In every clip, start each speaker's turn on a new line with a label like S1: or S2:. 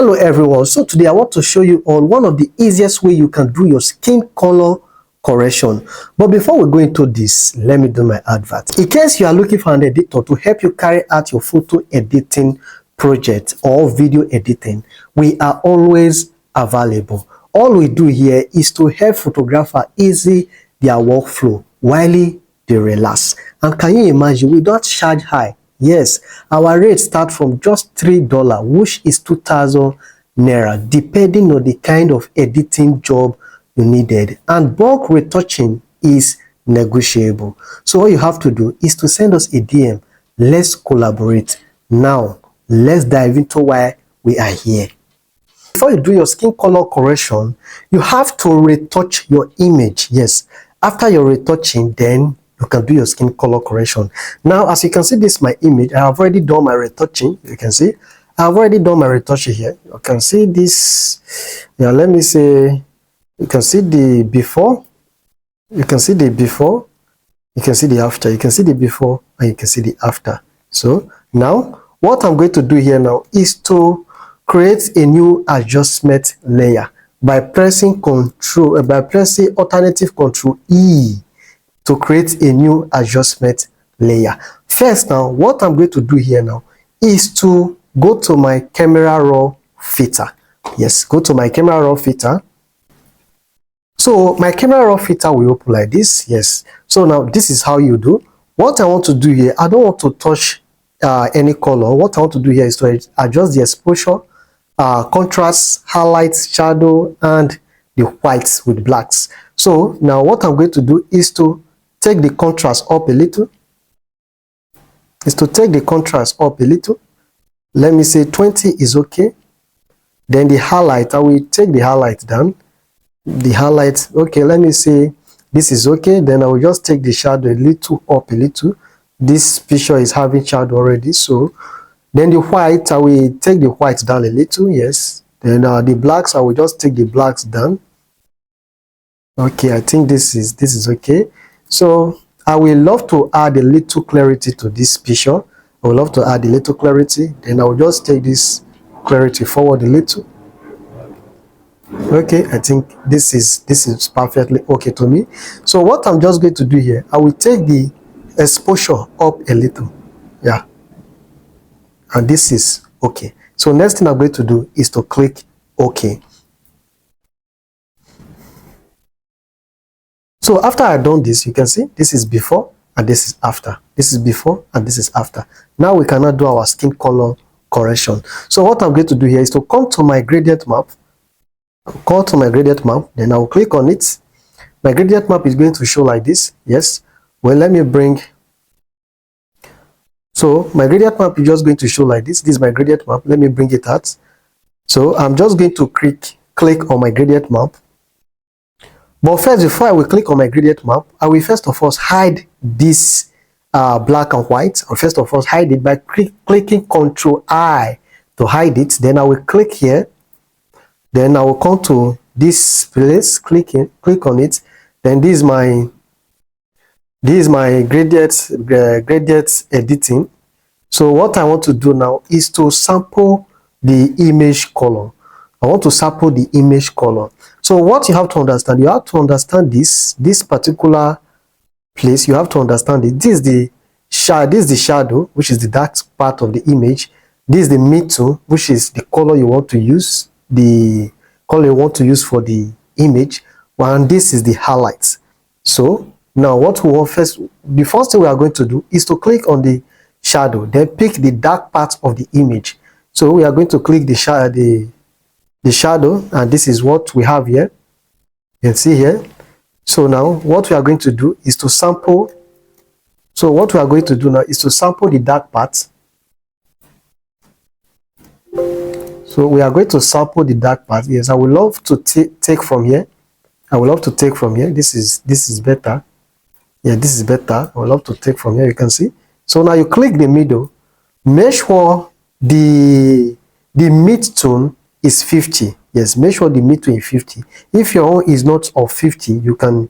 S1: Hello everyone, so today I want to show you on one of the easiest way you can do your skin color correction. But before we go into this, let me do my advert. In case you are looking for an editor to help you carry out your photo editing project or video editing, we are always available. All we do here is to help photographer easy their workflow while they relax. And can you imagine, we don't charge high. Yes, our rates start from just $3, which is 2,000 naira, depending on the kind of editing job you needed. And bulk retouching is negotiable. So all you have to do is to send us a DM. Let's collaborate. Now, let's dive into why we are here. Before you do your skin color correction, you have to retouch your image. Yes, after your retouching, then you can do your skin color correction. Now, as you can see, this is my image. I have already done my retouching. You can see I have already done my retouching here. You can see this. Yeah, let me say, you can see the before, you can see the before, you can see the after, you can see the before, and you can see the after. So now what I'm going to do here now is to create a new adjustment layer by pressing alternative Control E to create a new adjustment layer. First, now what I'm going to do here now is to go to my camera raw filter. Yes, go to my camera raw filter. So my camera raw filter will open like this. Yes, so now this is how you do. What I want to do here, I don't want to touch any color. What I want to do here is to adjust the exposure, contrast, highlights, shadow, and the whites with blacks. So now what I'm going to do is to take the contrast up a little. Let me say 20 is okay. Then the highlight, I will take the highlight down. The highlight, okay, let me say this is okay. Then I will just take the shadow a little up a little. This picture is having shadow already, so then the white, I will take the white down a little. Yes, then the blacks, I will just take the blacks down. Okay, I think this is okay. So I will love to add a little clarity to this picture. I would love to add a little clarity. Then I will just take this clarity forward a little. Okay, I think this is perfectly okay to me. So what I'm just going to do here, I will take the exposure up a little. Yeah, and this is okay. So next thing I'm going to do is to click OK. So after I've done this, you can see this is before and this is after. This is before and this is after. Now we cannot do our skin color correction. So what I'm going to do here is to come to my gradient map. Then I'll click on it. My gradient map is going to show like this. Yes. Well, let me bring. So my gradient map is just going to show like this. This is my gradient map. Let me bring it out. So I'm just going to click on my gradient map. But first, before I will click on my gradient map, I will first of all hide this black and white. Or first of all, hide it by clicking Control I to hide it. Then I will click here. Then I will come to this place, click on it. Then this is my gradient editing. So what I want to do now is to sample the image color. I want to sample the image color. So what you have to understand, you have to understand this particular place. You have to understand it. This is the shadow, which is the dark part of the image. This is the midtone, which is the color you want to use. The color you want to use for the image, and this is the highlights. So now what we want first, the first thing we are going to do is to click on the shadow, then pick the dark part of the image. So we are going to click the shadow, and this is what we have here. You can see here. So now what we are going to do is to sample. So what we are going to do now is to sample the dark parts. So we are going to sample the dark part. Yes, I would love to take from here. This is better. Yeah, this is better. I would love to take from here. You can see. So now you click the middle. Make sure the mid-tone is 50. Yes, make sure the midtone is 50. If your own is not of 50, you can,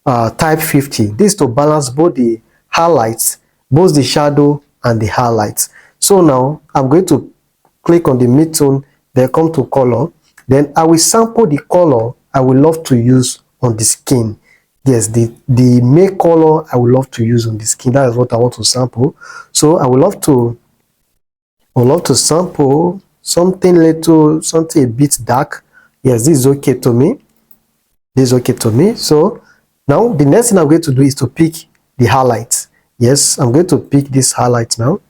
S1: type 50. This to balance both the highlights, both the shadow and the highlights. So now I'm going to click on the midtone then come to color. Then I will sample the color I would love to use on the skin. Yes, the main color I would love to use on the skin. That is what I want to sample. So I would love to sample something little, something a bit dark. Yes, this is okay to me. This is okay to me. So now the next thing I'm going to do is to pick the highlights. Yes, I'm going to pick this highlight now.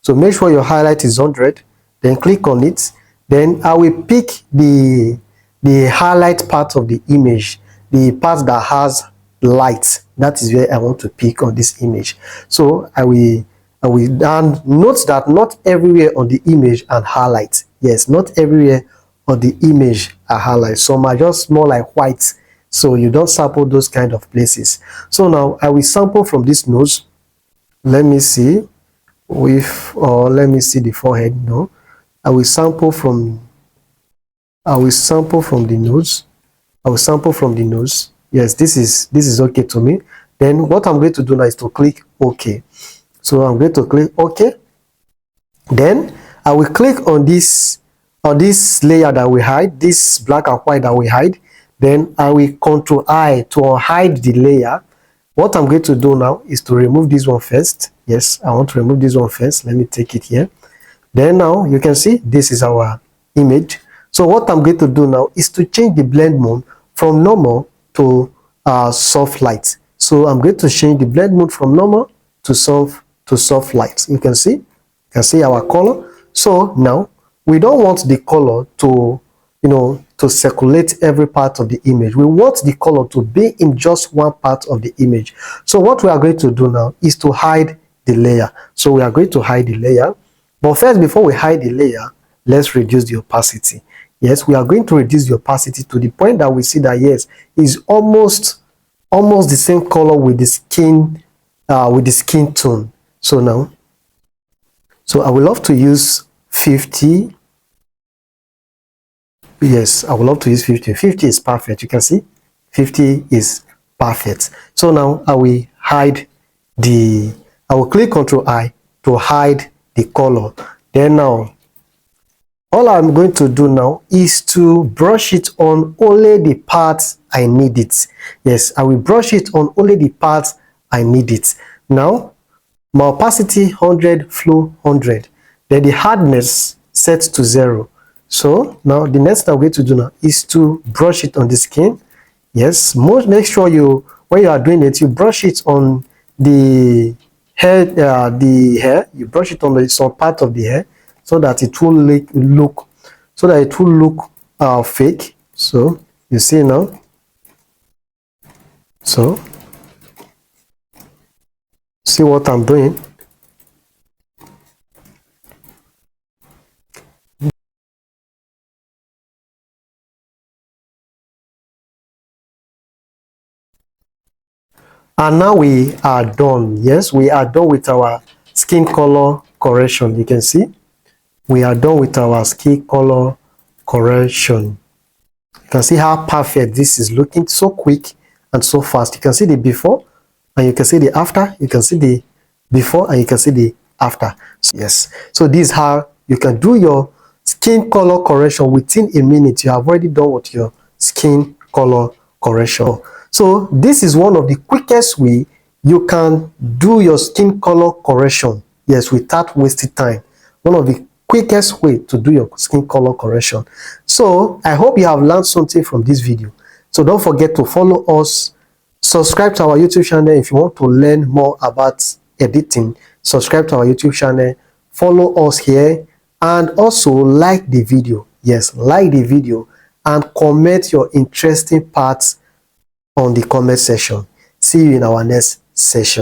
S1: So make sure your highlight is 100. Then click on it. Then I will pick the highlight part of the image, the part that has light. That is where I want to pick on this image. So I will and note that not everywhere on the image are highlights. Yes, not everywhere on the image are highlights. Some are just more like white. So you don't sample those kind of places. So now I will sample from this nose. Let me see let me see the forehead. No, I will sample from the nose. I will sample from the nose. Yes, this is okay to me. Then what I'm going to do now is to click OK. So I'm going to click OK. Then I will click on this layer that we hide, this black and white that we hide. Then I will Control I to hide the layer. What I'm going to do now is to remove this one first. Yes, I want to remove this one first. Let me take it here. Then now you can see this is our image. So what I'm going to do now is to change the blend mode from normal to soft light. So I'm going to change the blend mode from normal to soft light. You can see our color. So now we don't want the color to to circulate every part of the image. We want the color to be in just one part of the image. So what we are going to do now is to hide the layer. So we are going to hide the layer. But first, before we hide the layer, let's reduce the opacity. Yes, we are going to reduce the opacity to the point that we see that yes, it's almost the same color with the skin tone. So now, so I would love to use 50. Yes, I would love to use 50. 50 is perfect. You can see 50 is perfect. So now I will click Ctrl I to hide the color. Then now, all I'm going to do now is to brush it on only the parts I need it. Yes, I will brush it on only the parts I need it. Now, my opacity 100, flow 100. Then the hardness set to 0. So now the next thing I'm going to do now is to brush it on the skin. Yes, make sure when you are doing it, you brush it on the hair, you brush it on some part of the hair so that it will look fake. So you see now. So see what I'm doing. And now we are done. Yes, we are done with our skin color correction. You can see we are done with our skin color correction. You can see how perfect this is looking, so quick and so fast. You can see the before and you can see the after. You can see the before and you can see the after. So, yes, so this is how you can do your skin color correction within a minute. You have already done with your skin color correction. So this is one of the quickest way you can do your skin color correction. Yes, without wasting time. One of the quickest way to do your skin color correction. So I hope you have learned something from this video. So don't forget to follow us, subscribe to our YouTube channel if you want to learn more about editing. Subscribe to our YouTube channel, follow us here, and also like the video. Yes, like the video and comment your interesting parts on the comment section. See you in our next session.